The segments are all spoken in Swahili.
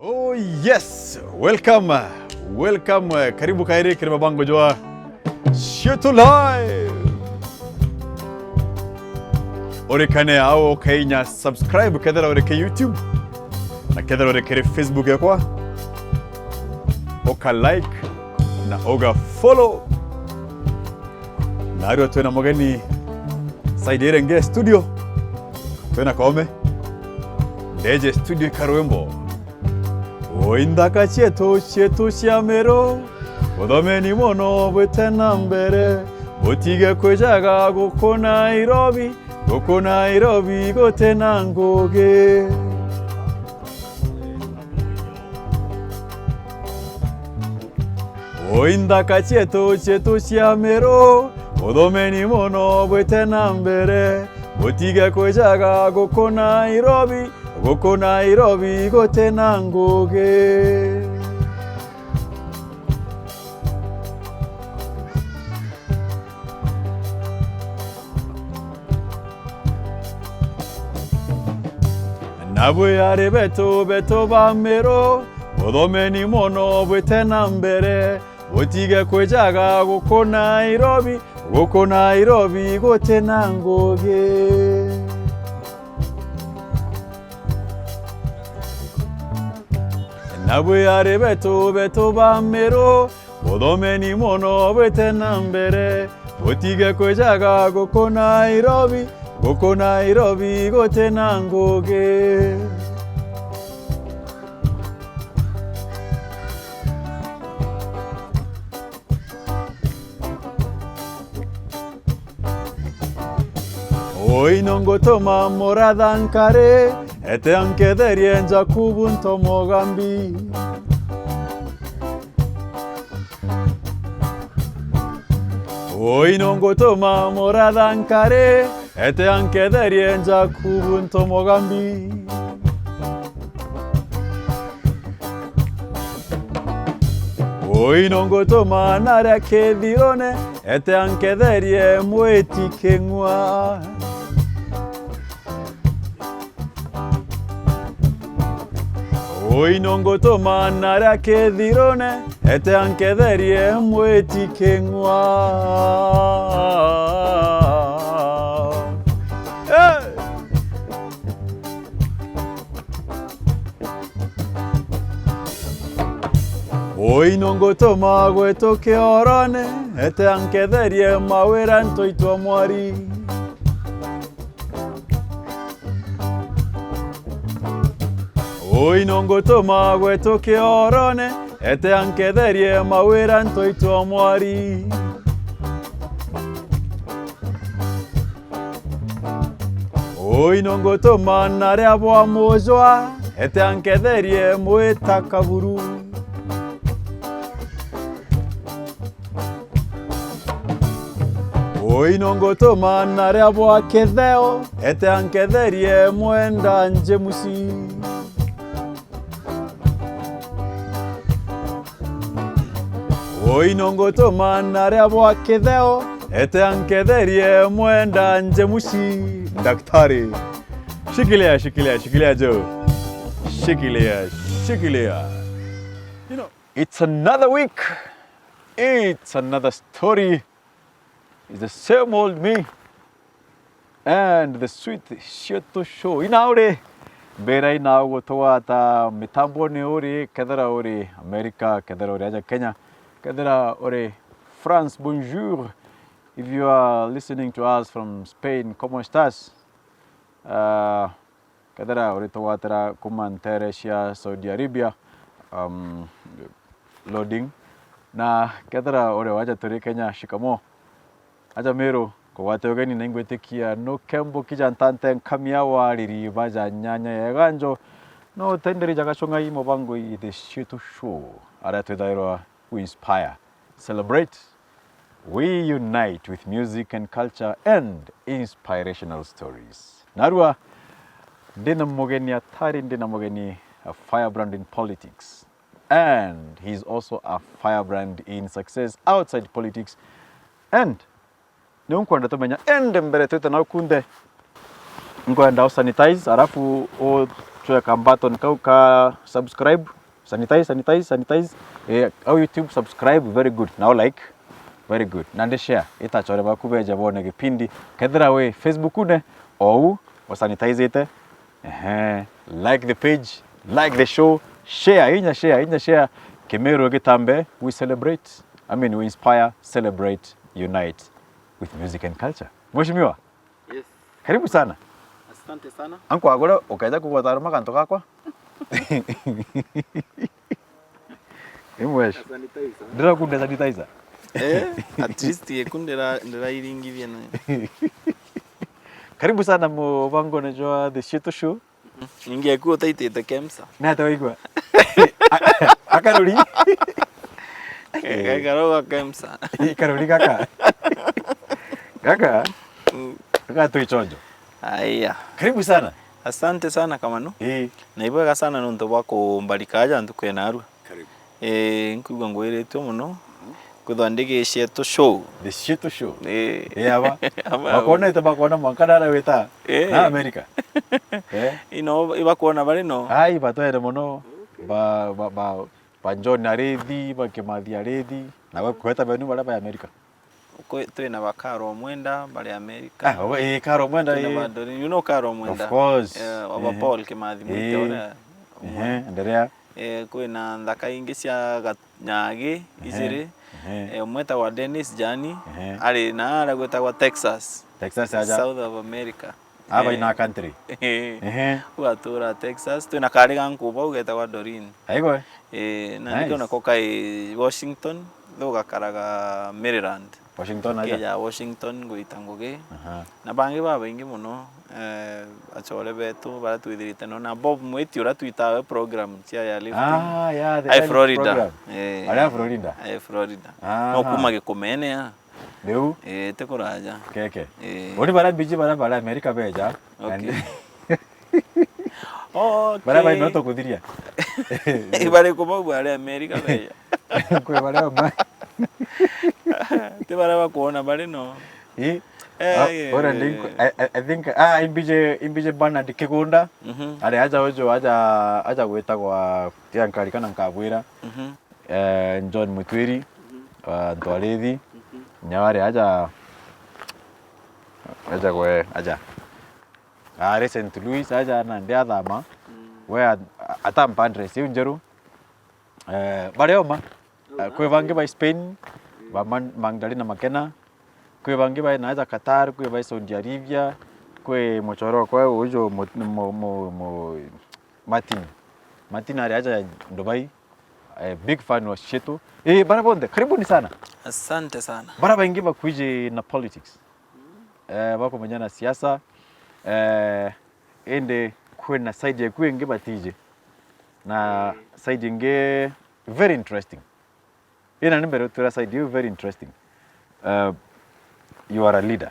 Oh yes, welcome, karibu kairi kirima bango joa Chietu live. Ore kane ao Kenya subscribe kadara ore ke YouTube na kadara ore ke Facebook yakwa oka like na oga follow na aro tuna mogeni saidere nge studio tuna kome deje studio karwembo Oindaka Chietu Shamero Odomeni mono bwetena mbere Botige kwejaga goko Nairobi gotena ngoge Oindaka Chietu Shamero Odomeni mono bwetena mbere Botige kwejaga goko Nairobi gotena ngoge Nabwe yare beto bamero Odomeni mono bwetena mbere Botige kwejaga goko Nairobi gotena ngoge Nabwe yare beto bamero Odomeni mono bwetena mbere Botige kwejaga goko Nairobi gotena ngoge Oinongo toma moradhankare Ete anke derienza kubunto mogambi Oinongo toma moradhankare Ete anke derienza kubunto mogambi Oinongo toma nara kedirone Ete anke derie mueti kengwa Oinongo toma nara kedirone Ete anke derie mueti kengwa Oinongo toma gweto keorane Ete anke derie maweranto itwa mwari Oinongo toma gweto keorane Ete anke derie maweranto itwa mwari Oinongo toma nare abwa mojwa Ete anke derie mweta kaburu Oinongo toma nare abwa kedheo Ete anke derie mwenda njemusi Oinongo toma nare abwa kedheo Ete anke derie mwenda njemusi Daktari Shikilia Joe Shikilia You know, it's another week It's another story It's the same old me and the sweet Chietu Show. Inaure bera inao toa ta mitambone ori kadara ori America kadara ori aja Kenya kadara ori France. Bonjour. If you are listening to us from Spain, ¿cómo estás? Kadara ori toa tara kuman Teresia Saudi Arabia loading na kadara ori aja tori Kenya shikamo Aja mero ko wate ogeni nengwete kia no kembo kijantante nkamiawa riri baja nyanya ya ganjo no tenderi jagashonga imo bango I the Chietu Show arate dairo we inspire celebrate we unite with music and culture and inspirational stories narua dina mogeni atari dina mogeni a firebrand in politics and he's also a firebrand in success outside politics and Nunkwanda tumenya ende mbere tuta na kunde Nkwanda sanitize arafu o chua ka button ka subscribe, sanitize. Au YouTube subscribe, very good. Now like, very good. Nande share, itachore bakubeja bone kipindi. Kedra we Facebook une, ou sanitize ite. Like the page, like the show, share. Kemeru Gitambe, we celebrate. We inspire, celebrate, unite with music and culture. Mheshimiwa? Yes. Karibu sana. Asante sana. Anko agora ukaja kuwatara makanto kakwa? Imwesh. Sanitizer. Ndira kunde sanitizer. At least ndira iringivye na. Karibu sana mu vango najua the Chietu Show. Ningekuwa taitete Kemsa. Na tawaigwa. Akaruri. Kakaroga Kemsa. Karuri kaka. Kaka. Kaka tuichonjo. Aya. Karibu sana. Asante sana KamaNu. Naibwega sana nuntu bwako mbarikaja ntukwena aru. Karibu. Nkuga ngwiretwe muno. Kuthondeke Chietu Show. The Chietu Show. Aba. Bakona itabakona mwankana weta. Na America. Ino ibakona bari no. Ai batwere muno. Ba John Arethi, ba Kimathi Arethi. Na bakweta benu bara ba America. Twina bakaro mwenda bari America. Karo mwenda. You know Karo mwenda. Of course. Aba Paul Kimathi mwitore. Endelea. Kwina ndaka ingi cia Nyagi izire. Mweta wa Dennis Jani ari na aragweta wa Texas aja South of America aba ina country watura Texas twina kariga nkuba ugeta wa Dorin aigo na ndiko na koka Washington thoga karaga Maryland Washington aja ya Washington goitangoge na bangi baba ingi muno achole betu bara twithirite no na Bob mweti ura twitawe program cia ya lift the Florida Florida no kuma gikomene ya leu te kuraja keke uri bara biji bara America beja bara bai no to kuthiria ibare kuma bara America beja kwe bara ma te bara bakona bare no I think imbije bana dikigunda ari aja ojo aja gweta kwa tiankari kana nkabwira John Mutwiri Ntwarithi nyawari aja recent Louis aja na ndia thama we atampandre si unjeru bareoma kwe vangi ba Spain ba Magdalena Makena kwe bangi ba na aja Qatar kwe ba Saudi Arabia kwe mochoro kwa ujo Martin ari aja Dubai big fan wa Chietu bara bonde karibuni sana asante sana bara baingi ba kuije na politics bako manyana siasa ende kwe na side ya kwe nge batije na side nge very interesting ina nimbere tura side you very interesting you are a leader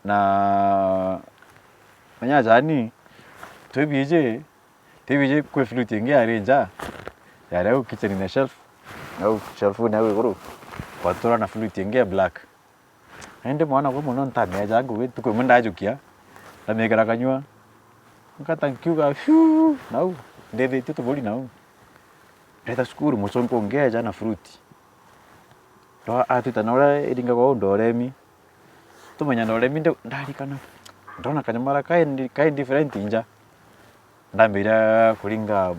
na manya jani tebije kwe flute nge arrange ya leo kitchen na shelf au shelf na we guru patora na flute nge black ende mwana kwa muno ntame jangu wetu kwa munda ajukia na megara kanywa nkata nkiuga nau ndeve tuto boli nau eta skuru musonko nge jana fruit to atuta nora edinga kwa ndoremi tumanya ndoremi ndari kana ndona kanyamara kai different inja ndambira kulinga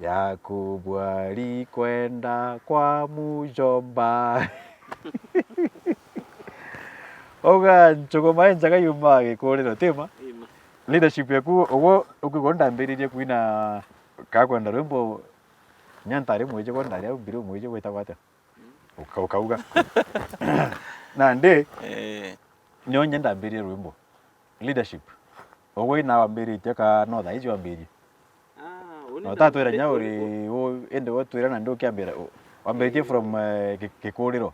Yakubwali kwenda kwa mujomba oga nchogoma njaga yuma gikorero tema leadership yaku ogo ukigonda mbiririe kuina ka kwenda rwimbo nyantare mweje kwenda ria mbiro mweje gweta gwata ukauga na nde nyo nyenda mbiririe rwimbo leadership ogo ina wambiritie ka no thaizi wambiririe no tatu era nyauri o ende wotwira na ndo kiambira wambiritie from kikorero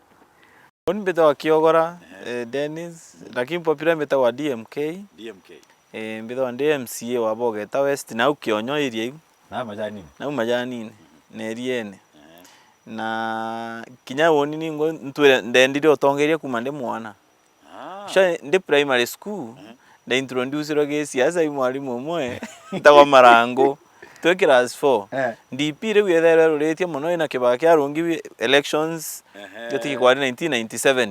Hon DMK Kiogora Dennis lakini popular meta wa DMK mbitho wa DMCA wa Bogeta West na ukionyo irie na majani neriene na kinya woni ningo ntwire ndendire otongeria kumande mwana sha ndi primary school nda introduce roge siasa imwalimu omwe tawa marango to class 4 DP re wethere roretie muno ina kibaki arungi elections gati kwa 1997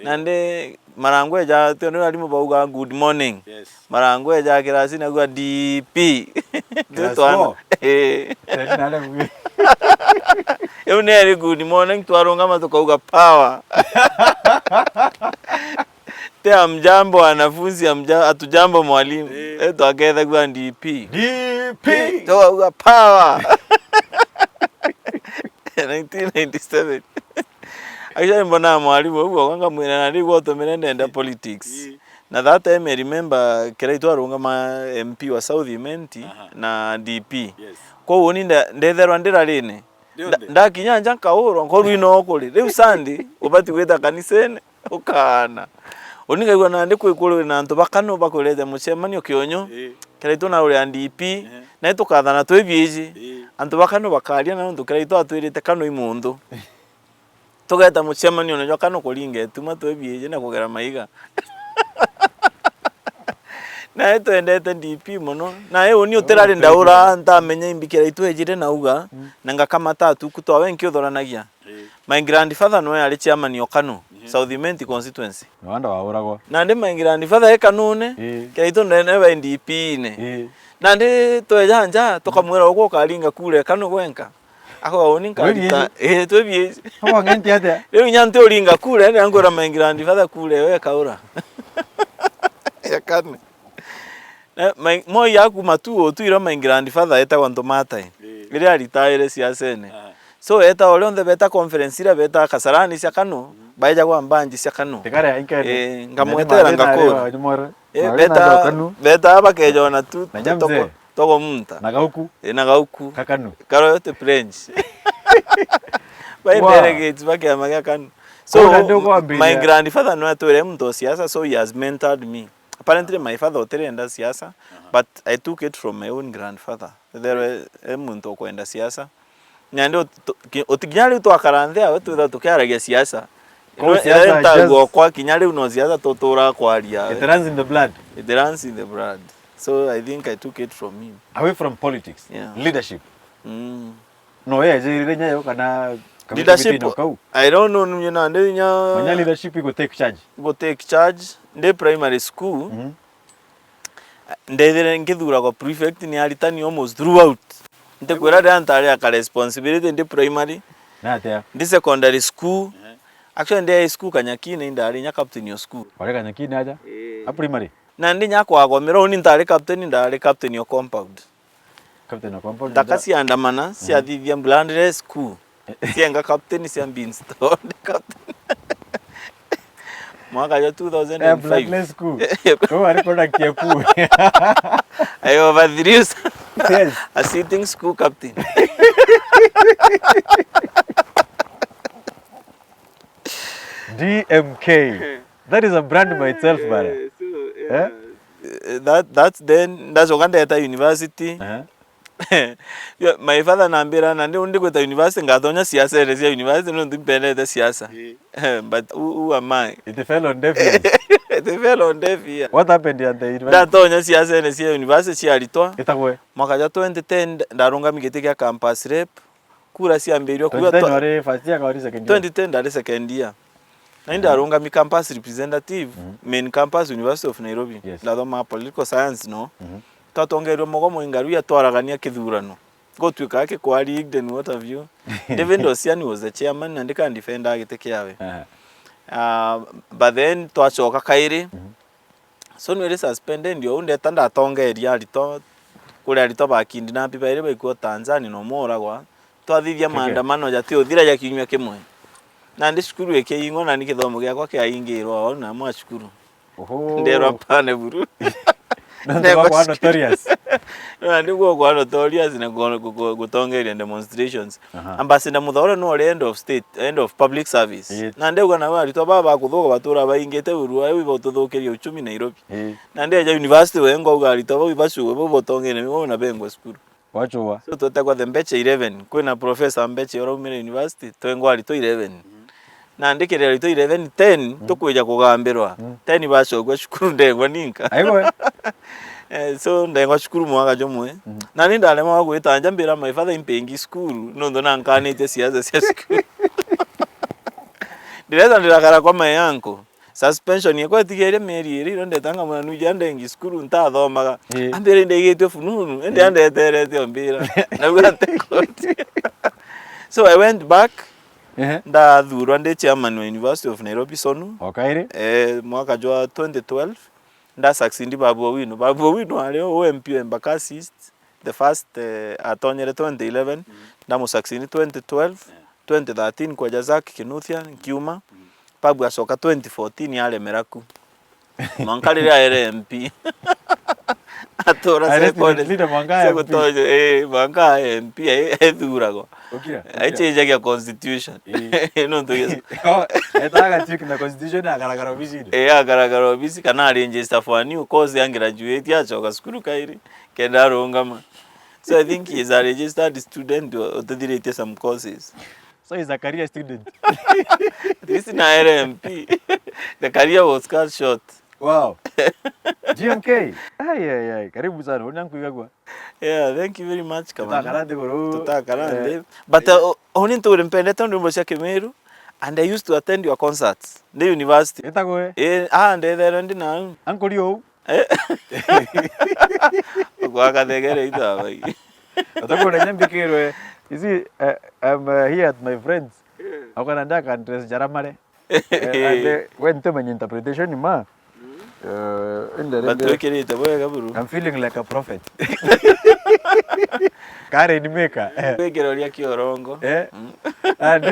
nande marango eja teno alimu bauga good morning marango eja class na gwa DP Twana Euneri good morning twarunga matukauga power. Te amjambo wanafunzi atujambo mwalimu. Eto aketha kwa DP. Tukauga power. 1997. Actually mbona mwalimu huko kwanga mwina nali woto menenda politics. Na that time I remember kila arunga ma MP wa South Imenti na DP. Kwa woni ndetherwa ndirarine. Ndakinyanja nkauro nkoruino okuri riu sandi ubati gwita kanisene ukana oningaigwa nande kwikuru na antu bakano bakurete mucemanio kionyo kiraito na uri DP na tukathana twibiji antu bakano bakaria na ndu kiraito atwirite kano imundu tugeta mucemanio na kano kuringe tuma twibiji na kugera maiga na eto endete DP muno na oni uterari ndaura ntamenya imbikira itwejire nauga nanga kama tatu kutwa nkiothoranagia my grandfather no yari chairman yokano South Imenti constituency wanda wauragwa na ndi my grandfather ekanune kaito ndene ba DP ne na ndi twejanja tukamwira uko karinga kure kano gwenka ako oni nkarita twebie hawa ngenti ate leo nyante oringa kure ne ngora my grandfather kure we kaura yakane mo yaku matuo tu ira my grandfather eta kwanto matai ire alitaire siasene so eta oleonde beta conference ira beta kasarani sia kanu baija kwa mbanji sia kanu tekare inkere ngamwetera ngakora beta abakejo na tu toko munta nagauku kakanu karo yote french baindere gates bakya kanu so my grandfather no atore mto siasa so he has mentored me. Apparently my father oterenda siasa but I took it from my own grandfather. There muntu kwenda siasa nyande otiginyali to akarandhe awetu tukiaragia siasa siasa kwa kinyali uno siasa totora kwaria it runs in the blood so I think I took it from him away from politics leadership no yeye nyayo kana leadership I don't know nyina ndenya manya leadership go take charge nde primary school ndethere ngithura kwa prefect ni aritani almost throughout nte kwera dantari aka responsibility nde primary na atia ndi secondary school actually nde school kanyakine ndari nya captain yo school wale kanyakine aja a primary na ndi nya kwa mero ni ndari captain yo compound takasi andamana si athithia blandre school sienga captain si ambins to captain mwaka ya 2005 Blackness school ko alikuwa Chietu I overthrew yes a sitting school captain DMK that is a brand by itself bara that's Uganda University yeah, my father nambira nande undi kweta university ngathonya siasa eresia university no ndipendete siasa but who am I it fell on deaf ears what happened at the university ndatonya siasa eresia university alitwa itagwe mwaka ja 2010 ndarunga migete ya campus rep kura siambirio kuwa 2010 first year ka second year 2010 ndari second year na ndarunga mi campus representative main campus University of Nairobi ndathoma political science no tatongerwa mogomo ingaru ya twaragania kithurano gotwika yake kwa league and what have you David Osiani was the chairman and can defend agite kiawe but then twachoka kairi so nwe suspended ndio unde tanda atongeria alito kule alito bakindi na pipa ile baikuwa Tanzania no moragwa twathithia maandamano ya tio thira ya kinywa kimwe na ndi shukuru eke ingo na nikithomo gyakwa kia ingirwa na mwa shukuru ndero pane buru ndio kwa notorious ndio kwa notorious na gutongeria demonstrations ambassador muthoro no end of public service na ndio kana wali to baba kuthuka batura baingete urua ibo tuthukiria uchumi Nairobi na ndio ya university wengo ugali to bibacu bo botongene mo na bengo school wachowa so tutakwa the Mbeche 11 kwina professor Mbeche ora umire university to wengo ali to 11 na ndikirero ito 11 10 tukweja kugambirwa 10 bacogwa cukuru ndengwa ninka aigo so ndengwa cukuru mwaka jomwe na nindalema wa gwitanja mbira my father impengi school nondo nankanite siaza cia school direza ndirakara kwa my uncle suspension yekwa tigere meri iri ndetanga mwana nujande ngi school ntathomaga ambere ndegitwe fununu ende andeterete ombira na bwate koti so I went back ndathurwa ndi chairman wa University of Nairobi Sonu okaire mwaka jwa 2012 nda succeed babu wino alio OMP Embakasi East the first atonyere 2011 ndamu succeed 2012 2013 kwa Jazak Kinuthia Kiuma babu asoka 2014 yale meraku mankali ya MP atora sekone leader mwanga mwanga MP ethurago aicheje ya constitution no to yes etaga tik na constitution agaragara obisi agaragara obisi kana register for a new course yang graduate achoka skulu kairi kedarongama so I think he is a registered student or to direct some courses. So he's a career student. This is an MP. The career was cut short. Wow. GMK. Ay. Karibu sana. Unankuigagwa. Yeah, thank you very much KamaNu. Tutakarande goro. Tutakarande. But onin to rempendeta ndo cia Kemeru and I used to attend your concerts. The university. Etago and there ndi na. Uncle you. Kwa kadegere ita bai. Atago na nyambikirwe. You see, I'm here at my friends. Akona ndaka ndress jaramare. And when to my interpretation ma. I'm feeling like a prophet. Kare ni meka. Wegeroria kiorongo. And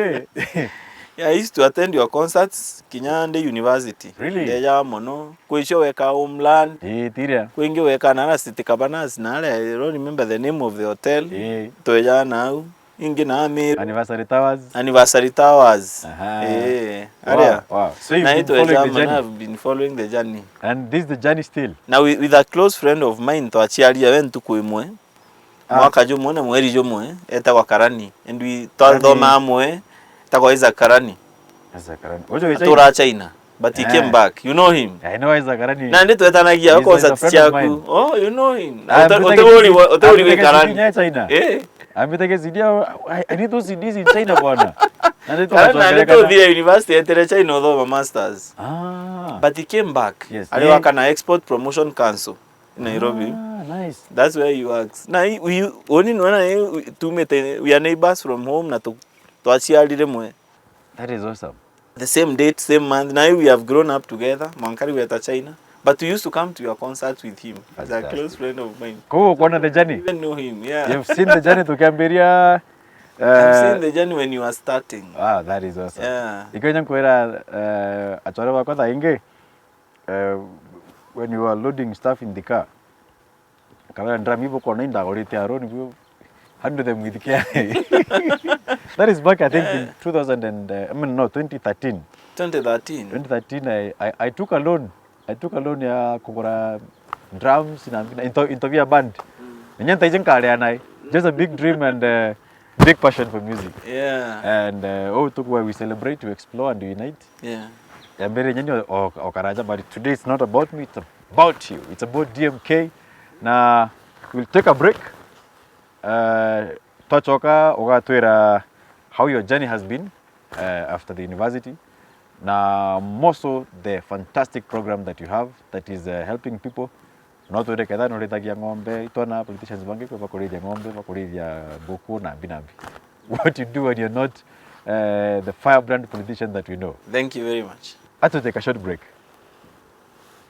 I used to attend your concerts Kinyande University. Really? Deja mono. Kwisho weka homeland. Tiria. Kwingi weka nana City Cabanas nale. I don't remember the name of the hotel. Toja now. Ingi na ame. Anniversary Towers. Anniversary Towers. Wow. So you've been following the journey. I've been following the journey. And this is the journey still. Now with a close friend of mine to achiaria wentu kuimwe. Mwaka jomwe mweri jomwe eta kwa Karani. And we told them amwe takwa Isaac Karani. Atura China. But he came back. You know him? I know Isaac Karani. Na ndio etanagia kwa concert chaku. Oh, you know him. Otewori Karani. I'm with I need those CDs in China bwana. Na ndio the university entere China although masters. But he came back. Yes. Aliwaka na Export Promotion Council in Nairobi. Nice. That's where he works. Na we only we are neighbors from home na to achialire mwe. That is awesome. The same date, same month. Now we have grown up together. Mankari we at China. But we used to come to your concerts with him. He's a close friend of mine. Go on the journey. I know him, yeah. You've seen the journey to Cambodia. I've seen the journey when you were starting. Wow, that is awesome. Yeah. Ikonya kwera achora wakota inge when you were loading stuff in the car. Kamera ndram ibo kona inda gorite aroni byo handle them with care. That is back I think in 2013. 2013 I took a loan. Ya kugura drums in a band. Just a big dream and big passion for music. Yeah. And took where we celebrate, we explore and we unite. Yeah. But today it's not about me, it's about you. It's about DMK. Now we'll take a break. How your journey has been after the university. Now, more so the fantastic program that you have that is helping people. Not to rekeda no retagia ngombe itona politicians bangi kwa kuredia ngombe kwa kuredia boku na binabi. What you do when you're not the firebrand politician that we know. Thank you very much. I have to take a short break.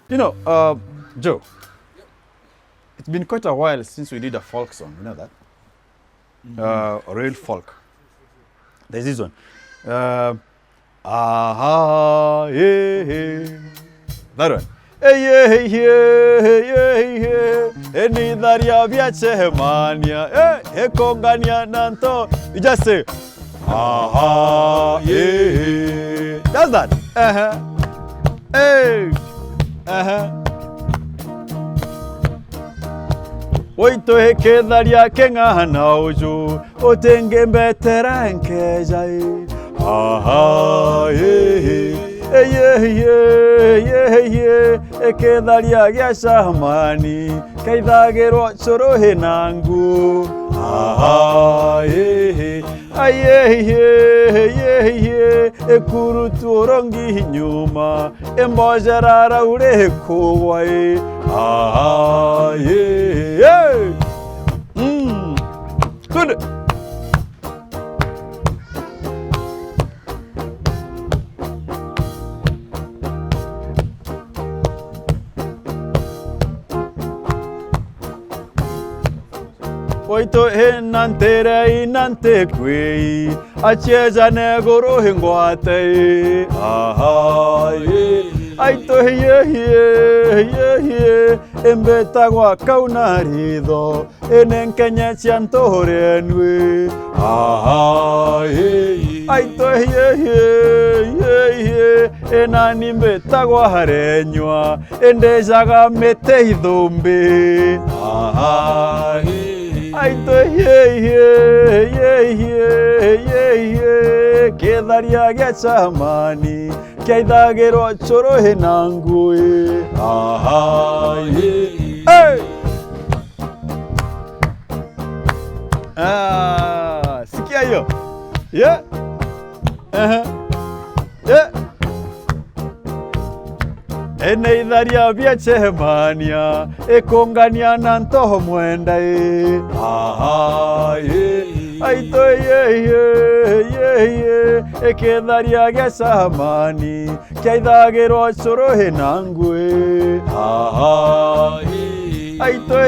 You know, Joe, it's been quite a while since we did a folk song. You know that? A real folk. There's this one. Aha, yeah, yeah. That one. Hey, yeah, yeah, yeah, yeah. Any daria viache mania. Hey, kongania nanto. You just say, aha, yeah. That's that. Hey. Oito heke daria kenga na ojo. Otenge mbetera nkejai. Aha, Ekedaria gya shamani kaithagirwo chorohe nangu. Aha, ekurutu orongi nyuma embojera ure kowai. Aha, Good. Oito henantere inante kwei acheza negoro hengwate. Aha, aito embeta gwa kauna ritho enenkenya ciantohorenwe. Aha, aito enani mbeta gwa harenywa endejaga mete ithumbi. Aha, aito ketharia gya chamani kiaithagirwo chorohe nangui. Aha, sikia hiyo. Eneitharia vya chemania ekongania na ntoho mwenda. Aha, aito eketharia gya chamani kiaithagirwo chorohe nangui. Aha, aito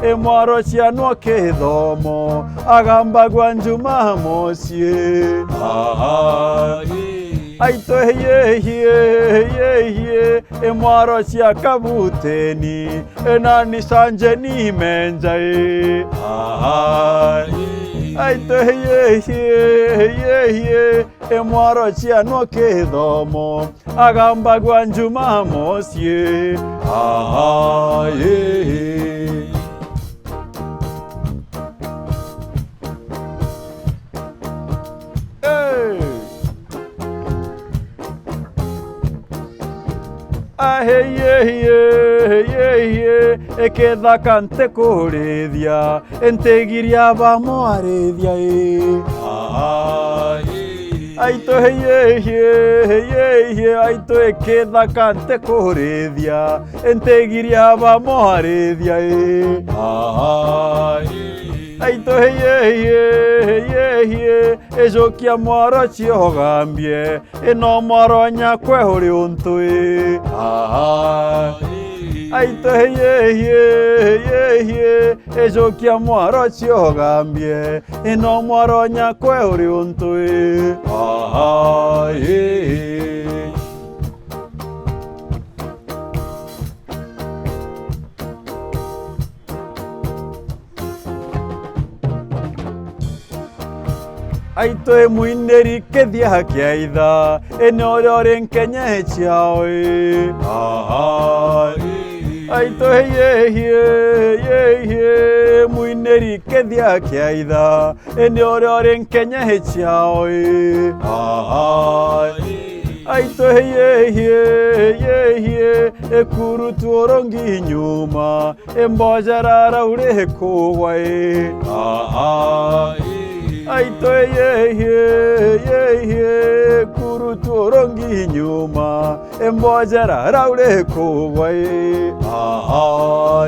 emwaro cianwo kithomo agambagwa njuma mocie. Aha, aito emwaro cia kabuteni enani sanjeni menjai. Aha, aito emwaro cianwo kithomo agambagwa njuma mocie. Aha, ekethaka ntekurithia entegiria bamo arithia. Aha, aito aito ekethaka ntekurithia entegiria bamo arithia. Aha, aito ejokia mwaro ciogambie eno mwaro nyakwe huri untui. Aha, aito ejokia mwaro ciogambie eno mwaro nyakwe huri untui. Aha, aito emuineri kethia hakiaitha ene ore nkenya chiao. Aha, aito muineri kethia hakiaitha ene ore nkenya chiao. Aha, aito ekurutu orongi nyuma embojera ure kowai. Aha, aito kurutu orongi nyuma embojera raure kowai. Aha,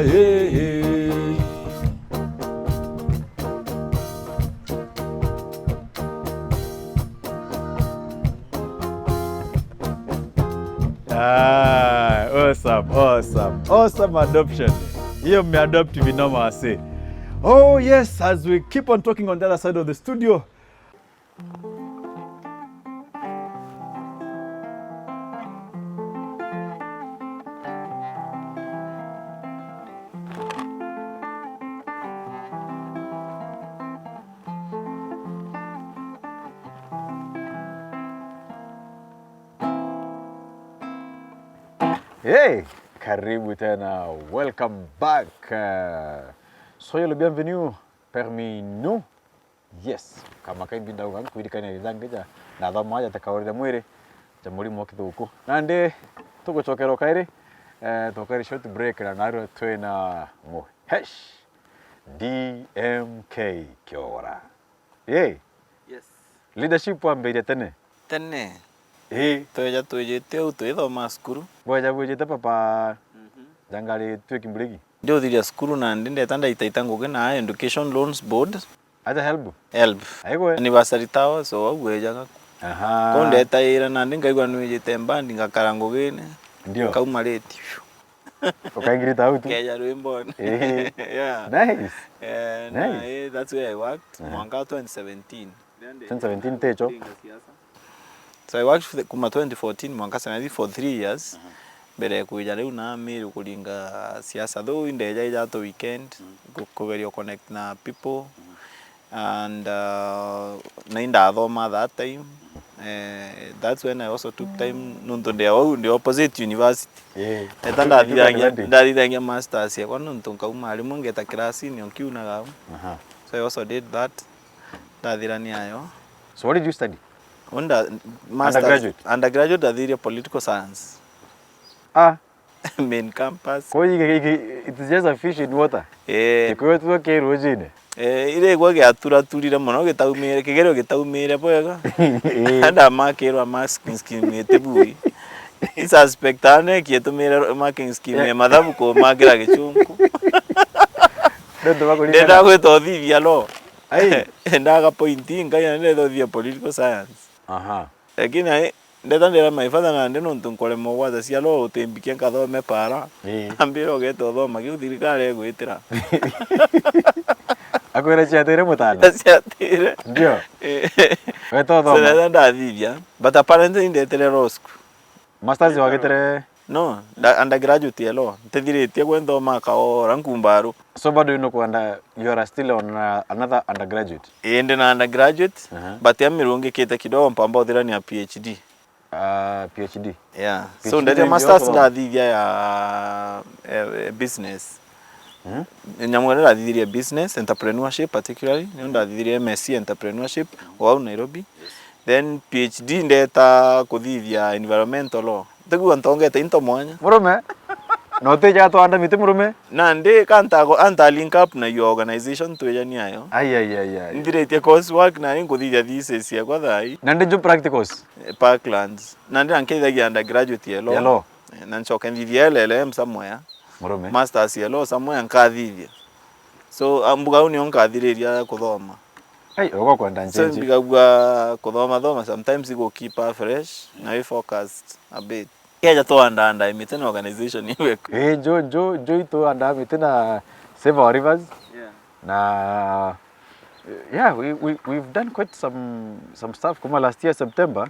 awesome adoption. Hiyo mmeadopt vinoma ase. Oh yes, as we keep on talking on the other side of the studio. Hey, karibu tena, welcome back. Soyez le bienvenu parmi nous. Yes, kama kaimbi ndauga kwirikania ithangija na thoma aja takaurire mwiri ja murimo kithuku nandi tugucokera kairi tukari short break na naro twina muhesh DMK Kiogora. Yes. Leadership wambeire tene toja twejete au twithoma skuru boja bujete papa jangari twekimbreki ndio thiria skuru na ndenda ndaita nguge na education loans board aja help aigo anniversary tawa so agwejaga konde taira na ndingaigwa nwejete mbandi ngakara ngugine ndio kauma leti ukaingirita out keja rwimbo yeah nice nice that's where I worked mwaka 2017 techo. So I worked for kuma 2014 mwaka sana for 3 years bere kuja leo na mimi kulinga siasa though indeja ija to weekend kugerio connect na people and nainda thoma that time that's when I also took time nunto ndio the opposite university etanda ndathirangia masters ya kwa nunto kauma ali mungeta class ni onkiuna gao so I also did that ndathirania yo. So what did you study? Undergraduate dathiria political science. Main campus. Kwa it is just a fish in water. Kwa tu ke rojine. Ile gwa giatura muno gitaumire kigerio gitaumire bwega. Anda makirwa masking scheme etebui. Suspectane kietumire marking scheme mathabu ko magira gichunku. Ndenda gwitothithia lo. Ndaga pointi ngaya ndothia political science. Lakini ndetandira my father na ndino ntunkole mogwata cia lo utembikia kathome para ambiro geto thoma giu thirikari gwitira akwira ciatire mutana ciatire ndio geto thoma sasa ndathithia but apparently ndetere law school masters wagitere no undergraduate ya law ntethiritie gwethoma kaora nkumbaru. So bado you are still on another undergraduate? Ende na undergraduate but ya mirungi kete kidogo mpamba uthirani ya PhD. PhD. Yeah. PhD so ndete masters ndathithia ya business. Nyamwera ndathithia business entrepreneurship particularly ndathithia MSc entrepreneurship wa Nairobi. Then PhD ndeta kuthithia environmental law. Tegua ntongete into mwanya. Murume. No te ja to anda mite murume. Na ndi anta link up na your organization twejani ayo. Ai. Ndirete coursework na nguthithia thesis ya kwa thai. Na ndi practicals. Parklands. Na ndi ankeithagia undergraduate ya law. Hello. Na nchoka nthithia LLM somewhere. Murume. Masters ya law somewhere nkathithia. So ambuga uni onkathiriria kuthoma. Ugo kwenda njenje. So bigagwa kuthoma sometimes go keep fresh na we focused a bit. Keja to anda imiten organization iwe. Jo ito anda imiten Save Our Rivers. Na we've done quite some stuff kuma last year September.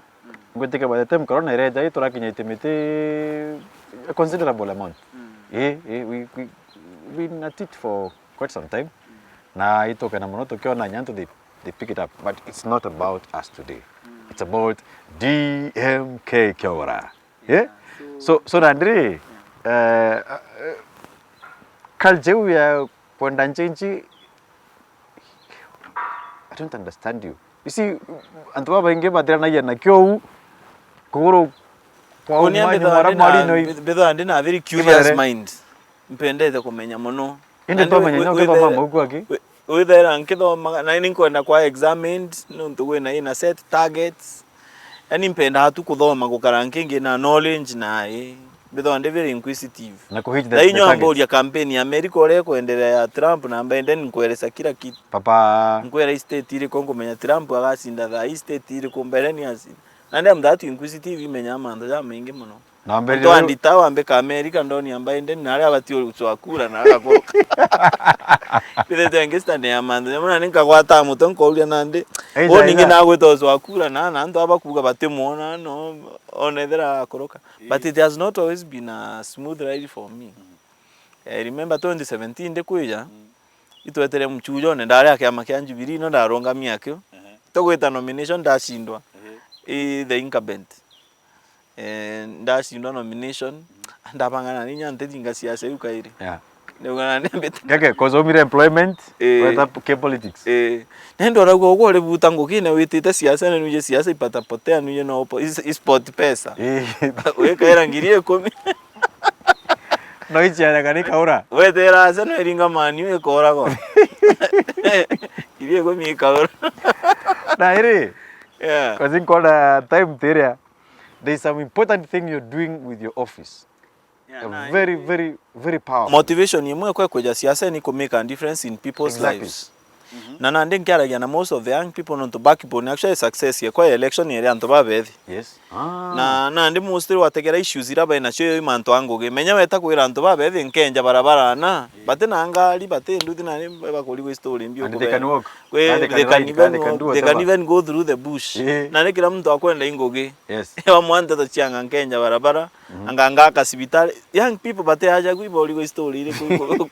Ngotika by the time corona ireja ito rakinya itimite a considerable amount. We've been at it for quite some time. Na ito kana muno tukiona nyanto they pick it up, but it's not about us today. It's about DMK Kiogora. Yeah? So Nandri, Kaljeu ya kwenda nchi, I don't understand you. You see, antuwa bainge badira na yana kyo kuguru kwa umani mara mari no. Bedo andi na very curious mind. Mpendete kumenya muno. Inde to menya nyo kwa mama uko aki. Withera nkithoma na ninkwenda kwa examined nuntu wina ina set targets. Yani mpenda hatu kuthoma gukara nkingi na knowledge na bitho ande very inquisitive na kuhit that inyo amboria campaign ya America ore kuendelea ya Trump na mbende nkueleza kila kitu papa nkuera state ile kongo menya Trump agasinda tha state ile kumbere ni asi and am that inquisitive imenya amanda ya maingi muno na mbere to andita ambe ka America ndoni ambaende na ari abati ucwakura na agakoroka bithe tengesta ne amanda yamuna ninkagwata muto nkouria nande oningi na gwito ucwakura na ndo abakuga batemona no onethera akoroka but it has not always been a smooth ride for me. I remember 2017 ndekuja itwetere mchujo ne ndari akiama kya Jubilee no ndaronga miakyo togweta nomination ndashindwa the incumbent ndashindwa nomination ndabangana ninya ntethinga siasa yukaire Nugana nembete. Kake kozomire employment weta ke politics. Nendo rago go le butango kine witite siasa na nuje siasa ipata potea nuje no sport pesa. We kaira ngirie komi. No ichara kani kaura. We tera sana eringa mani we kora go. Irie komi kaura. Na iri. Yeah. Cause in kola time theria. There is some important thing you're doing with your office. Yeah, very powerful. Motivation yemwe kwa kuja siasa ni to make a difference in people's lives. Na ndi nkiaragia na most of the young people not to backbone actually success ye kwa election area anto babethi. Yes. Na ndi mostly wategera issues iraba ina cyo imanto angoge menya weta kwira anto babethi nkenja barabara na bate na ngari bate nduthi na bakoli go story mbio ko. They can walk. They can even go through the bush. Na ne kila mtu akwenda ingoge. Yes. Ewa mwanda to chianga nkenja barabara anganga kasibitali young people bate haja kuiba go story ile kuiko.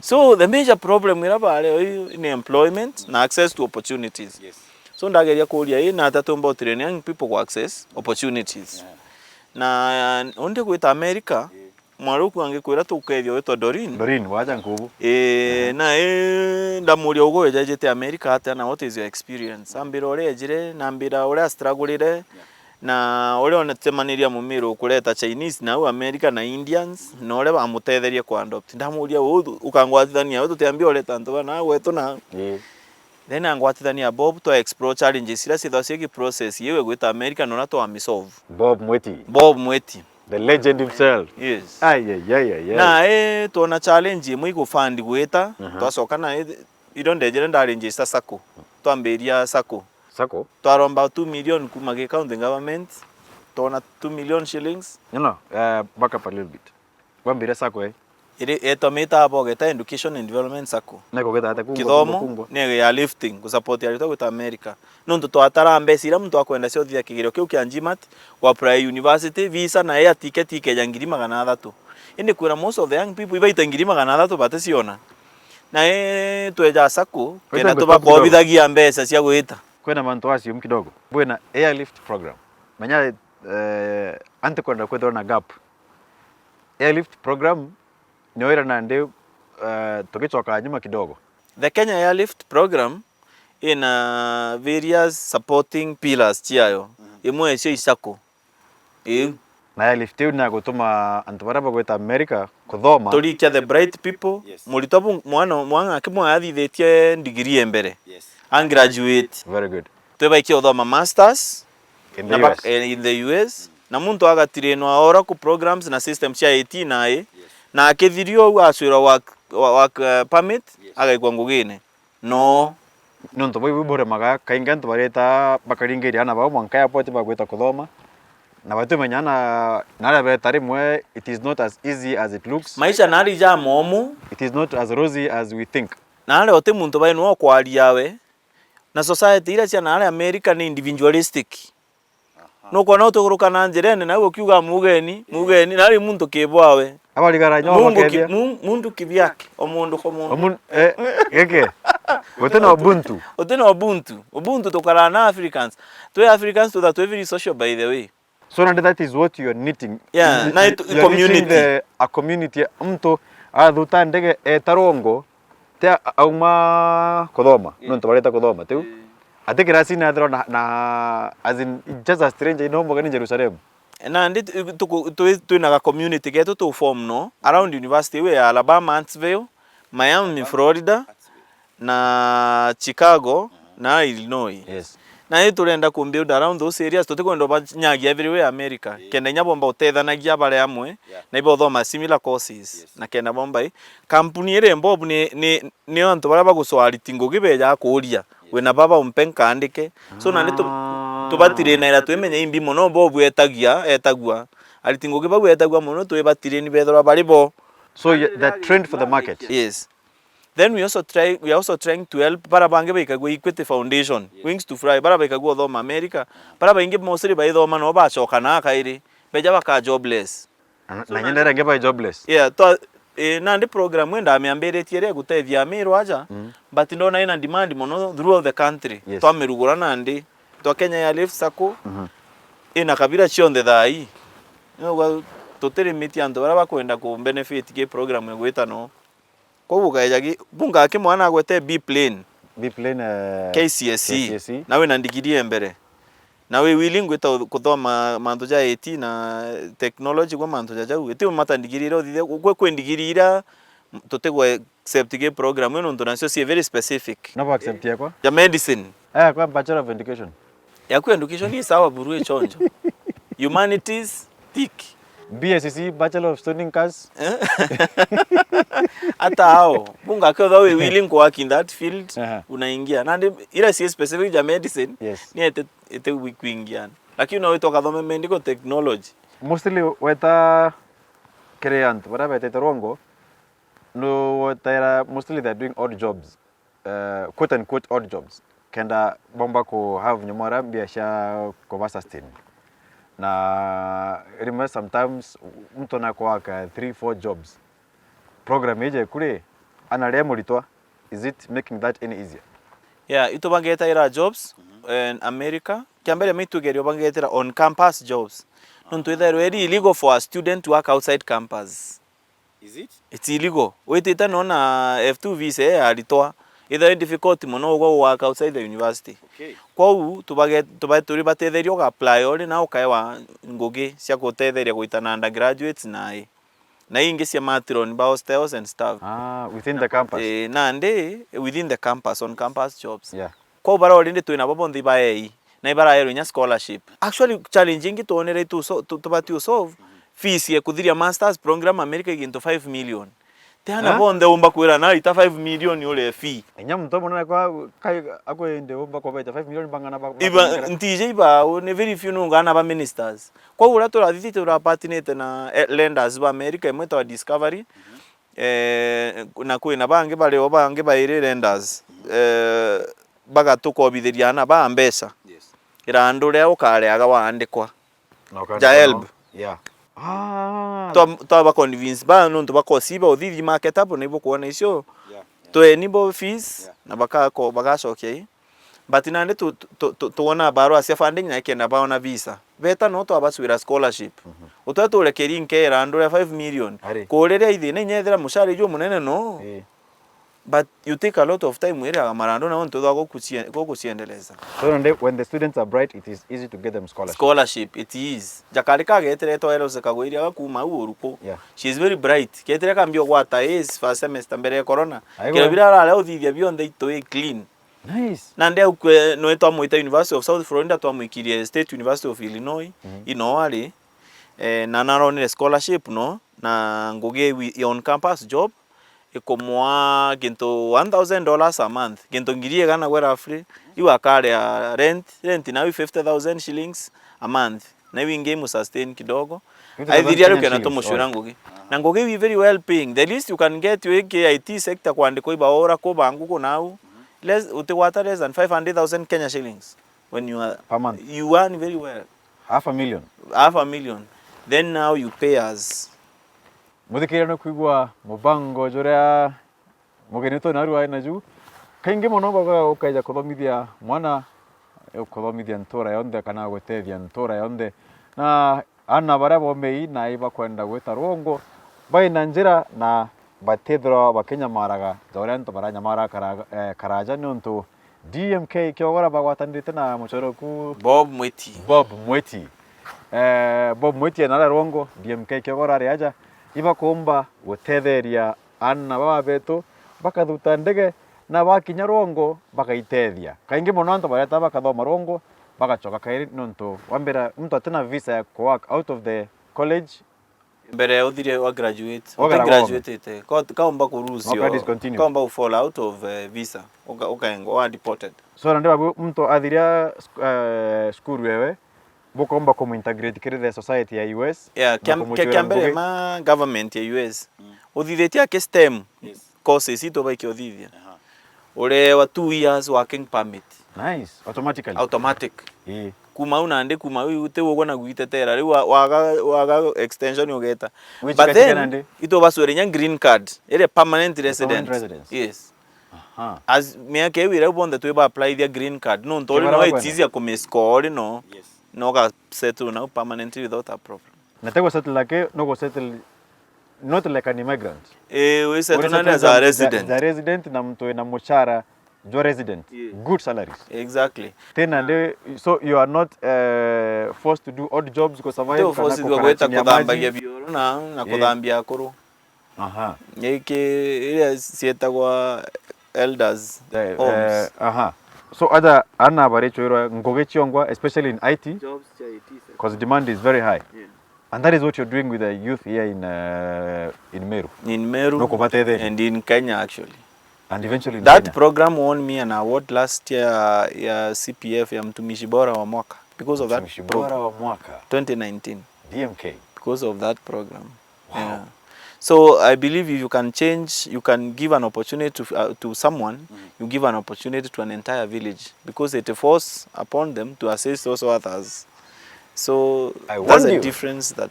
So the major problem in employment na access to opportunities. Yes. So ndageria kuria na tatomba training people to access opportunities. Yeah. Na onde kwita America mwaruku angekwira tukethio wetwa Dorin wacha nkubu. Na ndamuria ugo ejete America ata na what is your experience? Ambira ore ejire na ambira ore struggle na ole onatemaniria mumiro kuleta Chinese na America na Indians na ole bamutetherie kwa adopt ndamuria ukangwatithania wetu tiambia ole tanto na wetu na then angwatithania Bob to explore challenges ila sithasieki process yewe gwita America no nato amisolve Bob Mweti the legend himself. Yes. Yeah. Na tona challenge mwigo fund gwita twacoka na idondejere ndaregister sako twamberia sako twaromba 2 million kumage county government tona 2 million shillings. Back up a little bit. Wambira sako ire etometa abo geta education and development sako neko geta ata kungo kithomo ne ya lifting ku support ya rito gwita America no nto twatara mbesira mtu akwenda cio thia kigiro kiu kia njimat wa Prairie University visa na ya ticket ikeja 300 indi kwira most of the young people ibaita 300 bate ciona na tweja sako kena tubakobithagia mbesa cia gwita kwena mantu acio kidogo bwena airlift program manya ante kwenda kwethwa na gap airlift program nyoira na ndi tukichoka nyuma kidogo. The Kenya Airlift program in various supporting pillars chiayo imwe cio isako na airlift na gutuma antu baraba gwita America kuthoma turikia the bright people muritobu mwana akimwe athithetie degree embere and graduate. Very good. Twebaikia uthoma masters in the US na muntu agatireno aora ku programs na system cia IT na akithirio aswira work permit agaikwa ngugine no nto boy bore maga kainga nto bareta bakaringeria na ba mwanka ya poti bagweta kuthoma na batu menyana na betari mwe it is not as easy as it looks. Maisha nari ja momu, it is not as rosy as we think. Na ote muntu bai no kwaria we na society ira cia na America ni individualistic. No kwa na utoguruka na njerene na ukiuga mugeni nari muntu kibwawe abaligara nyo bakedia mundu kivyake omundu ko mundu geke utena ubuntu tokara na Africans to that very social by the way. So that is what you are knitting. Yeah, na community a community mtu adhuta ndege etarongo te auma kodoma no ntobareta kodoma tu atekira sina thro na as in just a stranger in home in Jerusalem. Na ndi tu na community geto to form no around university we Alabama, Huntsville, Miami, Florida na Chicago na Illinois. Yes. Na turenda ku build around those areas tutikwenda banyagia everywhere America kenda nyabomba utethanagia bare amwe na ibo thoma similar courses na kenda bomba company ire mbobu ni antu bara baguswari tingo gibeja kuria we na baba umpenka andike so na ndi tubatire na ira twemenya imbi mono bobu etagua alitingo gibagu etagua mono twebatire ni bethora baribo. So the trend for the market. Yes. Then we are also trying to help para bange baikagwa Equity Foundation, Wings to Fly, para baikagwa thoma America, para bainge mostly by thoma no ba choka na kairi, beja baka jobless. Na nyendera nge ba jobless. Yeah, to na ndi program wenda ameambere tiere gutethia amiro aja, but ndona ina demand mono throughout the country. To amerugura na ndi, to Kenya Airlift sako. Ina kabira chionde thai. No tutiri miti antu bara bakwenda ku benefit ke program ya gwita no ko bugayagi bunga ke mwana agwete B plane KCSE nawe na ndigiri mbere nawe willing gwita kuthoma mantu ja IT na technology kwa mantu ja jau eti mata ndigiri ro thithe gwe kwendigirira tutegwe accept ke program eno ndo nasio si very specific na ba accept yakwa ya medicine kwa bachelor of education ya ku education ni sawa buru chonjo humanities thick BSc bachelor of studying cars hata hao bunga kwa we willing to work in that field unaingia na ila si specific ya medicine ni ete kuingia lakini unaweza kuthoma medical technology mostly weta creant whatever ete rongo no they're mostly they're doing odd jobs quote unquote odd jobs kenda bomba ko have nyomara biasha ko sustain na remember sometimes mtu anakuwaka 3-4 jobs program ije kule analemo litwa is it making that any easier ito bangeta ira jobs in America kiambere mitu gerio bangeta on campus jobs nonto very illegal for a student to work outside campus. Is it? It's illegal. Wetita nona F2 visa alitoa. Either difficult mono go work outside the university. Okay. Kwa u turi batetherio ga apply ori na ukaewa ngoge cia gutetheria guitana undergraduates na ingi cia matron ba hostels and stuff. Within the campus. Na nde within the campus on campus jobs. Yeah. Kwa bara ori ndi twina bobondi ba na ibara ero nya scholarship. Actually challenging to onere to solve fees ya kudhiria masters program America into 5 million. Tena bonde umba kwera na ita 5 million yole fee. Enya mtu mona kwa kai akwende umba kwa beta 5 million bangana ba. Iba ntije iba ne very few ngana ba ministers. Kwa ura to raditi to partner na lenders ba America imwe wa discovery. Na kwina bange bale obange ba ire lenders. Baga tukobithiriana ba mbesa. Yes. Ira ndure ukare aga waandikwa. Ja help. Yeah. To ba convince ba no to ba kosiba odhithi market hapo na ibo kuona icio. To enable fees na baka okay. But nande tuona baro asia funding na ikenda ba ona visa. Beta no to abaswira scholarship. Utatu rekeri nkera ndure 5 million. Koreria ithine nyethera mushari jo munene no. But you take a lot of time where amarando na onto go kuciendeleza. So when the students are bright, it is easy to get them scholarship. Scholarship, it is. Jakarika getere to ero sekagwiria kuma uruko. She is very bright. Getere kambio kwata is first semester mbere ya corona. Kira bila leo thithia beyond to clean. Nice. Nande no eto amuita University of South Florida to amuikirie State University of Illinois. Inoari na naronire scholarship no na nguge on campus job. Ikomwa ginto $1,000 a month ginto ngirie gana gwera free iwa kare rent na 50,000 shillings a month na winge mu sustain kidogo aithiria ruke na tomushura ngugi na ngugi we very well paying the least you can get with IT sector kwandiko iba ora ko bangu ko now less utiwata less than 500,000 Kenya shillings when you are per month you earn very well $500,000 then now you pay us muthikire no kuigwa mubango juria mugeni to narua na ju kainge mono baga ukaja kuthomithia mwana kuthomithia ntora yonde kana gutethia ntora yonde na ana bara bomei na iba kwenda gwita rongo bai na njira na batethro bakenya maraga joria nto baranya mara karaja nonto DMK Kiogora bagwatandite na muchoro ku Bob Mweti na rongo DMK Kiogora ari aja iba kuomba gutetheria ana baba betu bakathuta ndege na bakinya rongo bakaitethia kaingi muno antu bareta bakathoma rongo bagachoka kairi nonto wambira mtu atena visa ya work out of the college mbere uthire wa graduate kaomba kuruzio kaomba fall out of visa ukaengo wa deported so ndio mtu athiria school wewe bukomba kumintegrate kire the society ya US kiambere ma government ya US uthithetia ke STEM courses ito baiki uthithia ule wa 2 years working permit nice automatic kuma unande kuma ute wogo na guitetera riu waga extension yogeta but then ito basore nya green card ile permanent residence yes as me ke wira bonde to apply the green card no it's easier come score no no ga settle now permanently without a problem Na tego settle like no go settle not like an immigrant. We settle as a resident. The resident na mtu na mshahara jo resident. Yeah. Good salaries. Exactly. Tena so you are not forced to do odd jobs because survive kana forced to go to kudhambia bioro na kudhambia akuru. Aha. Yeke ile sieta kwa elders homes. So other ana barecho ngoge chiongwa especially in IT jobs cha IT because demand is very high. Yeah. And that is what you're doing with the youth here in Meru. In Meru and in Kenya actually. And eventually in that Kenya. Program won me an award last year ya CPF ya mtumishi bora wa mwaka because of that bora wa mwaka 2019 DMK because of that program. Wow. Yeah. So I believe if you can change, you can give an opportunity to someone, you give an opportunity to an entire village because it forces upon them to assist also others. So that's a difference that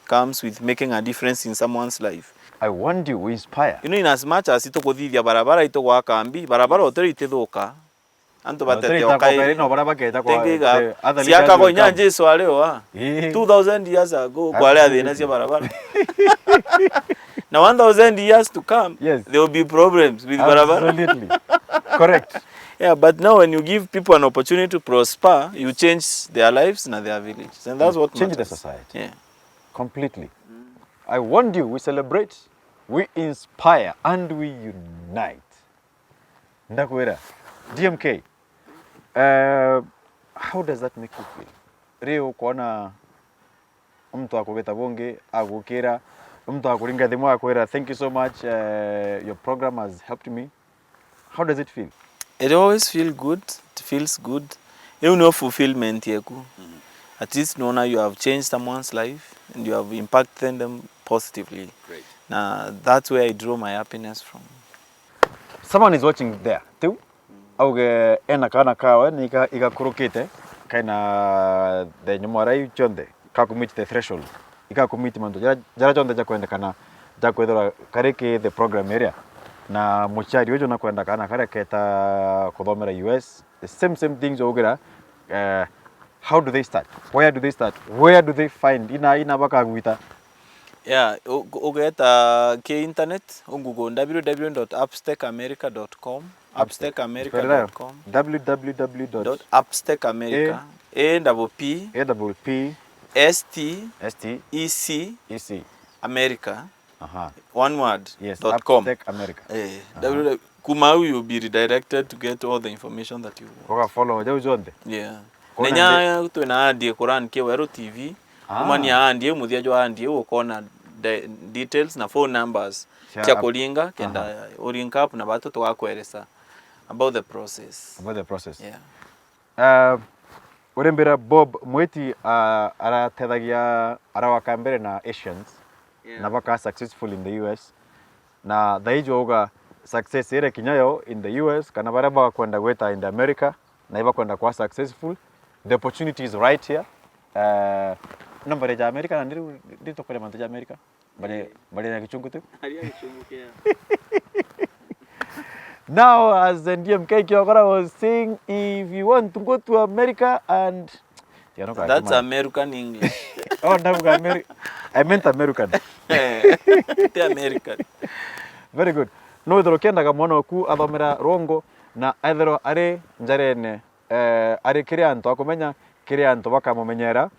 comes with making a difference in someone's life. I want you to inspire. You know, in as much as ito kuthithia barabara ito kwa kambi, barabara oteri itithuka. Anto batete okai. No barabara keta kwa. Siaka kwa nyanje swaleo 2000 years ago kwa lea thina cia barabara. Now 1000 years to come, yes, there will be problems with barabara. Absolutely. Correct. Yeah, but now when you give people an opportunity to prosper, you change their lives and their villages. And that's what change matters. The society. Yeah. Completely. I want you, we celebrate, we inspire, and we unite. Ndakwera, DMK, how does that make you feel? Reo kuona mtu akubeta bonge, agukira, mtu akuringa thimu akwera, thank you so much, your program has helped me. How does it feel? It always feels good. It feels good. You know fulfillment yeku. At least know you have changed someone's life and you have impacted them positively. Great. Now that's where I draw my happiness from. Someone is watching there too. Auge ena kana kawe ni igakurukite kaina the nyumarai chonde kakumit the threshold. Ika commit manto jara chonde ja kwenda kana ja kwethora kareke the program area. Na muchari wejo na kwenda kana kare keta kuthomera US the same things ogira how do they start, where do they start, where do they find ina baka gwita? Yeah, ugeta ke internet ungugo www.upstakeamerica.com upstakeamerica.com www.upstakeamerica America Aha. One word. Yes. .com. America. Kumau will be redirected to get all the information that you want. Koka follow jau zonde. Yeah. Nenya tuena andie Quran ke Wero TV. Kumani andie muthia jo andie ukona details na phone numbers. Tia kulinga kenda ulinka up na batu twakweresa about the process. About the process. Yeah. Urembera Bob Mweti aratethagia arawaka mbere na Asians. Yeah. Na baka successful in the US. Na thaijo uga success ere kinyayo in the US kana baraba kwenda gweta in the America na iba kwenda kwa successful. The opportunity is right here. Nambare ja America na ndito kwenda manto ja America. Bale na kichungu tu. Hali kichungu kia. Now, as the DMK Kiogora was saying, if you want to go to America and that's American English. Oh, no, I meant American. The American. Very good. No, the Rokenda Gamono ku Adomera Rongo na either are Jarene are Kirianto Akomenya, Kirianto Waka Momenyera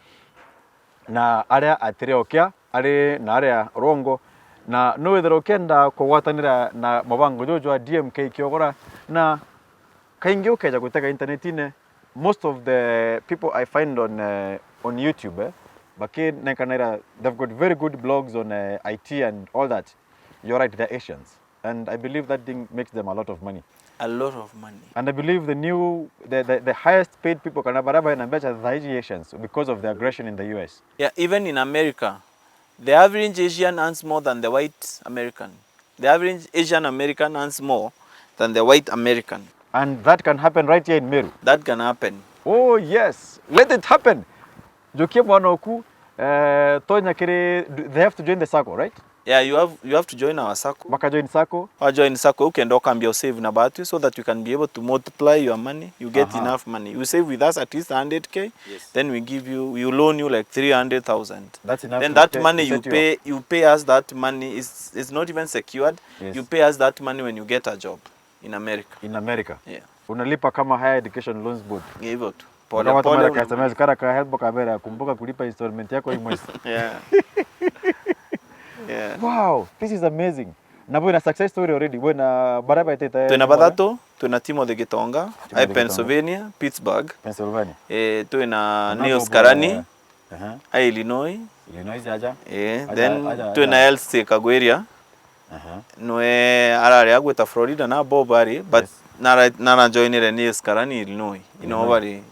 na area Atriokia, are na area Rongo. Na no the Rokenda ko watanira na mabango jojo DMK Kiogora na kaingio keja kutaka internetine. Most of the people I find on YouTube, they've got very good blogs on IT and all that. You're right, they're Asians, and I believe that thing makes them a lot of money. A lot of money. And I believe the highest paid people can have the Asians because of the aggression in the US. Yeah, even in America, the average Asian earns more than the white American. The average Asian American earns more than the white American. And that can happen right here in Meru. That can happen. Oh yes, let it happen. Jokie Mwanoku, Tonya Kere, they have to join the circle, right? Yeah, you have to join our circle. Baka join sako. Or join circle, you can cambio save na batu so that you can be able to multiply your money. You get enough money. You save with us at least 100k. Yes. Then we loan you like 300,000. That's enough. Then that money you pay us that money is not even secured. Yes. You pay us that money when you get a job in America. In America. Yeah. Unalipa kama Higher Education Loans Board. Yeah, hivyo tu. Pole pole customers kara ka help kamera kumbuka kulipa installment yako hii mwezi. Yeah. Yeah. Wow, this is amazing. Na bwana success story already. Bwana baraba iteta. Tuna Badato, tuna Timothy Gitonga, Pennsylvania, Pittsburgh. Pennsylvania. Tuna Neos Karani. Illinois. Illinois aja. Then tuna Elsie Kagweria. Noe arare agweta Florida na Bobari, but nara joinere Neos Karani Illinois. Inobari.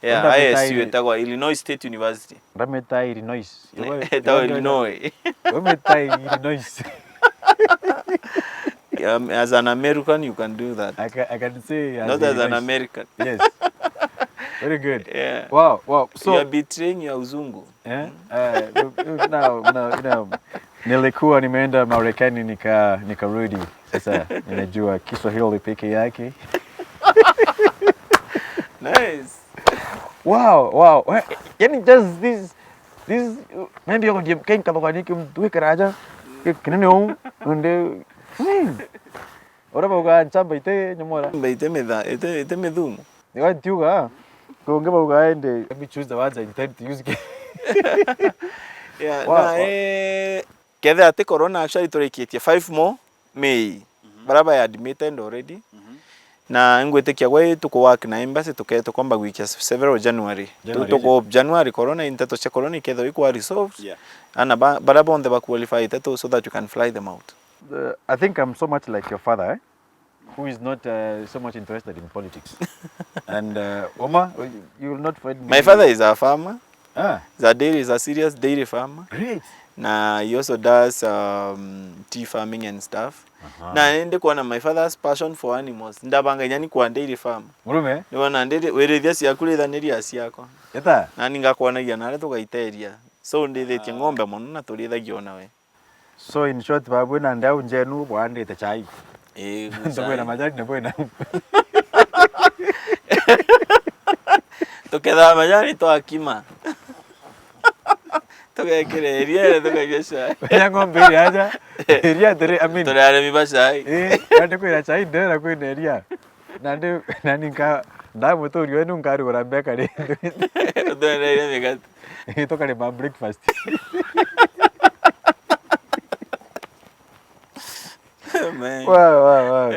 ISU etagwa Illinois State University. Rameta Illinois. Etagwa Illinois. Rameta Illinois. As an American, you can do that. I can say not as an American. Yes. Very good. Yeah. Wow. So you are betraying your uzungu. Now, nilikuwa nimeenda Marekani nikarudi. Sasa ninajua Kiswahili peke yake. Nice. Wow. Yani just this maybe on DMK kalokani mtu karaja kinene on unde ora boga nchamba ite nyomora Baite meda ite medumo. Ni wa tiuga konge boga ende let me choose the words I intend to use. Yeah, na kethe ate corona actually tureketie 5 more May. Baraba ya admitted already. Na ngwetekia gwe tuko work na embassy tuketo kwamba wiki ya several January. Tuko January corona inteto cha corona iketho iko resolved. Yeah. Ana baraba on the qualify iteto so that you can fly them out. I think I'm so much like your father, who is not so much interested in politics. And Oma, you will not find me. My father is a farmer. He's a serious dairy farmer. Great. Na he also does tea farming and stuff. Na ende kuona my father's passion for animals. Ndabanga nyani kwa dairy farm. Murume? Niwana ndede werethia ciakule thaniri aciako. Eta? Na ningakwanagia na reto gaiteria. So ndithetie ng'ombe muno na turithagia nawe. So in short babu na ndau njenu bwande te chai. Ndabwe na majani ndabwe na. Tuketha majani to akima. Tukekire eria tukaigesha. Ya ng'ombe aja. Eria tere amin. Tore aremi bashai. Ande kwira chai ndera kwina eria. Nande naninka ndamu to riwe nunga rugora beka ri. Ndere ile megat. To kale ma breakfast. Man. Wow.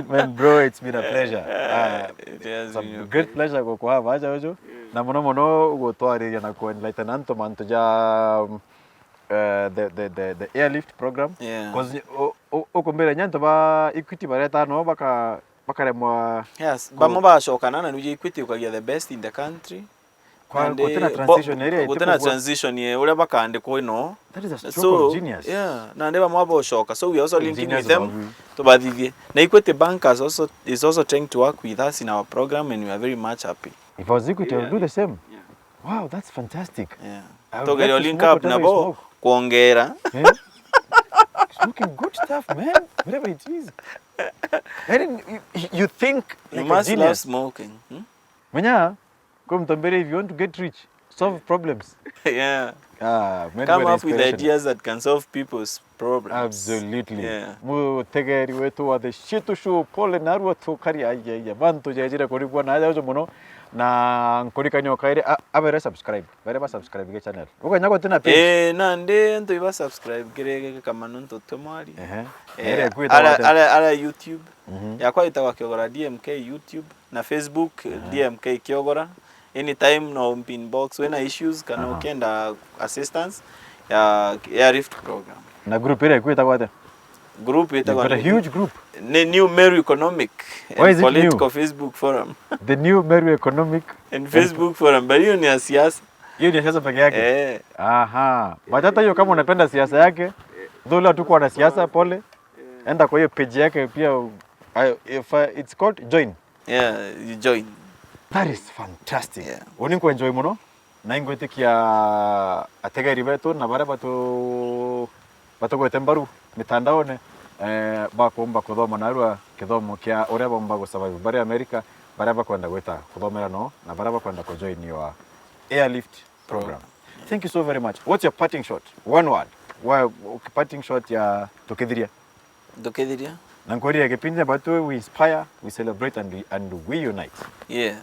Man, bro, it's been a pleasure. It's a great pleasure kwa hapa aja hojo. Na mono gutwariria na ku enlighten anto manto ja the airlift program. Yeah. Cause okombera nyanto ba Equity bareta no bakaremwa. Yes, bamo bashokana na nuje Equity ukagia the best in the country. Kwa kutena transition area kutena transition ye ule bakande ko ino. That is a stroke of genius. Yeah, na ndeba mwabo shoka. So we also linking with them to badithie. Na Equity Bankers is also trying to work with us in our program and we are very much happy. If I was Equity, I would do the same. Yeah. Wow, that's fantastic. Yeah. To link up na bo kuongera. Smoking good stuff, man. Whatever it is. You think you must love smoking. Manya, come Tambere, if you want to get rich, solve problems. Yeah. Come up with ideas that can solve people's problems. Absolutely. Yeah. Mu tegeri wetu wa the Chietu Show pole na ruwa to kari ya bantu jajira kuri bwana aja ujo muno na nkuri kanyo kaire abere subscribe. Bere ba subscribe ke channel. Uko nyako tena page. Na nde ndo iba subscribe kire KamaNu ntoto mwali. Ala YouTube. Yakwa itawa Kiogora DMK YouTube na Facebook DMK Kiogora. Anytime no inbox when issues can okenda assistance ya Rift program. Na group ile kuita kwate. Group itakuwa a huge group. The new Meru Economic and Political Facebook Forum. The new Meru Economic and Facebook Forum. But hiyo ni ya siasa. Hiyo ni siasa peke yake. Aha. Batata hiyo kama unapenda siasa yake, dole tuko na siasa pole. Enda kwa hiyo page yake pia it's called join. Yeah, you join. That is fantastic. Yeah. Oni ko enjoy muno. Na ingwetekia ategeri beto na bare bato batogwete mbaru mitandaone bakumba kuthoma narua kithomo kia uria bomba go survive bari America bara bakwenda gweta kuthomera no na bara bakwenda ko join your airlift program. Thank you so very much. What's your parting shot? One word. Why parting shot ya tukithiria? Tukithiria? Nangoria kipindi batu we inspire, we celebrate and we unite. Yeah.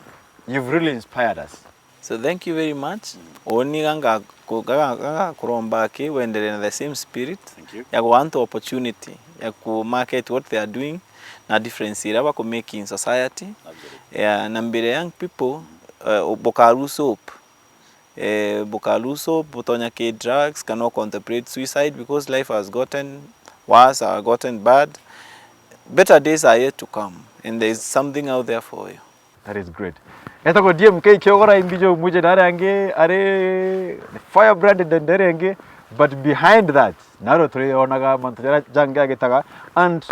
You've really inspired us. So thank you very much. Oni ganga kuromba ki wendele na the same spirit. Thank you. Ya want opportunity ya ku market what they are doing na difference ira ku make in society. Absolutely. Ya nambere young people bokalu soap. Bokalu soap butonya ke drugs cannot contemplate suicide because life has gotten worse or gotten bad. Better days are yet to come and there is something out there for you. That is great. Etako DMK Kiogora imbijo muje nare ange are firebrand dendere ange, but behind that naro three onaga mantara janga getaga, and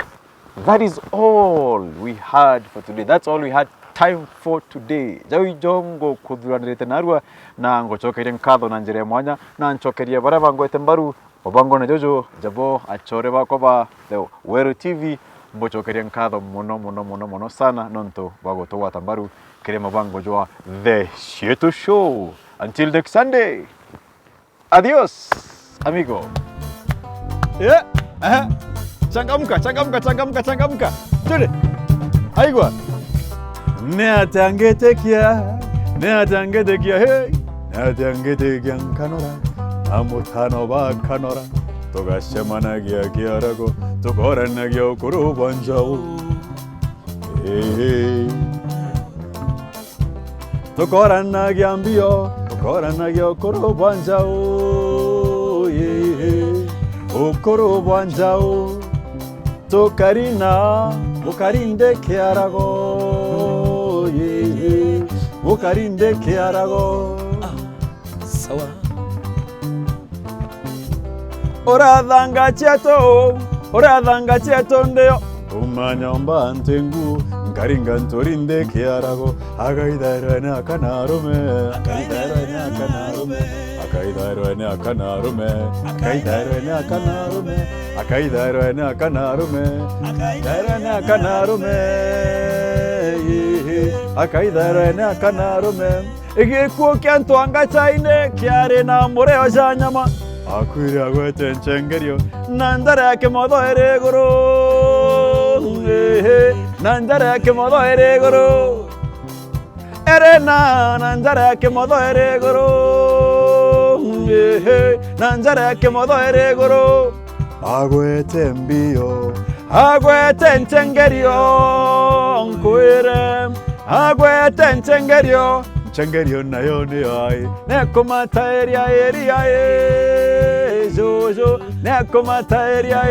that is all we had for today. That's all we had time for today. Jawi jongo kudhuranirete narua na ngochokerie nkatho na njire mwanya na nchokerie bara bangwete mbaru obango na jojo jabo achore bakoba the Weru TV mbochokerie nkatho muno sana nonto bago to watambaru kirema bango joa the Chietu Show. Until next Sunday. Adios, amigo. Yeah. Changamka. Tude. Aigwa. Neatangetekia. Hey. Neatangetekia kanora. Amutano ba kanora. Togashemana gia kiarago. Togorana gia okuru banjao. Hey. Tokorana giambio, tokorana gio koro banjao, okoro banjao, tokarina, okarinde kiarago, okarinde kiarago. Sawa. Oradhanga cheto ndeo, umanyamba antengu. Karinga ntorinde kiarago akaidairane akanarume igikuo kianto angachaine kiare na mureo janyama akwira gwete nchengerio nandara yake modo eregoro nandara yake modo eregoro erena nandara yake modo eregoro nandara yake modo eregoro agwete mbio agwete nchengerio nkuire agwete nchengerio nayo ni ai nekomata eria jojo nekomata eria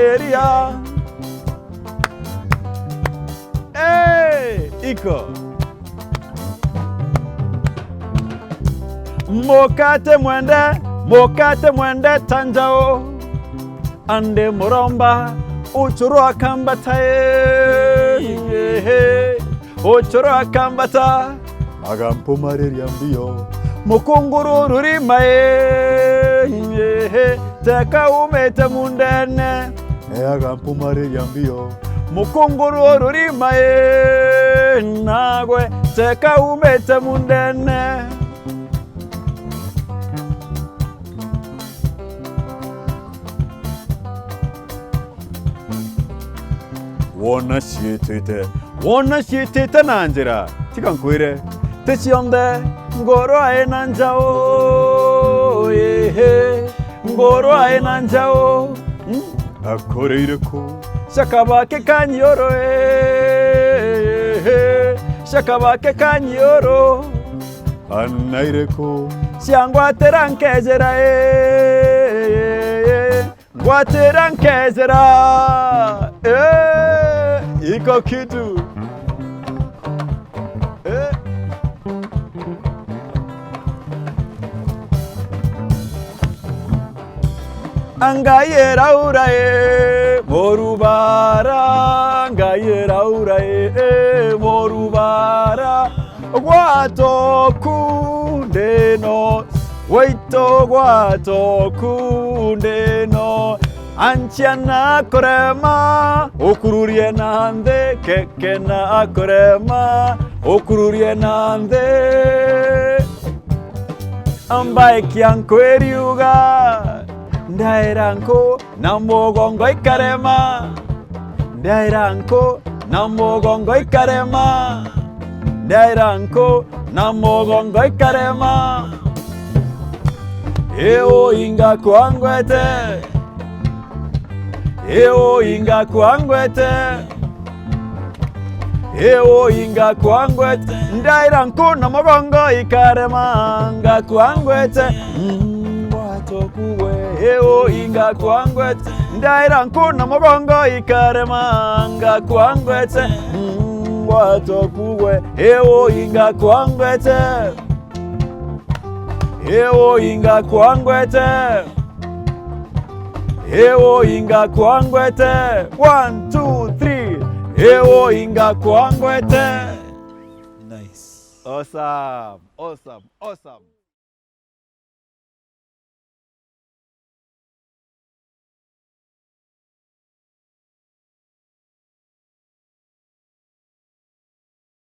iko mokate mwende tanjao ande muromba uchuru akambata uchuru akambata magampo mareria mbio mukunguru rurimae teka umete mundene agampo mareria mbio mukunguru rurimae nagwe teka umete mundene wona shitete nanjira tikankwire tesionde ngoro aena njao ngoro aena njao akoreire ko shakabake kanyoro shakabake kanyoro anaireko siangwatera nkejera ngwatera nkejera iko kitu angayera urae morubara angayera urae morubara gwatokundeno waito gwatokundeno anchia na korema okururie nande keke na korema okururie nande ambaye kianko eriuga ndairanko na mogongo ikarema ndairanko na mogongo ikarema ndairanko na mogongo ikarema eo inga kwangwete eo inga kwangwete eo inga kwangwete ndairanko na mogongo ikarema nga kwangwete watokuwe eo inga kwangwete ndairanko na mogongo ikarema nga kwangwete watokuwe eo inga kwangwete eo inga kwangwete eo inga kwangwete 1 2 3 eo inga kwangwete. Nice. Awesome.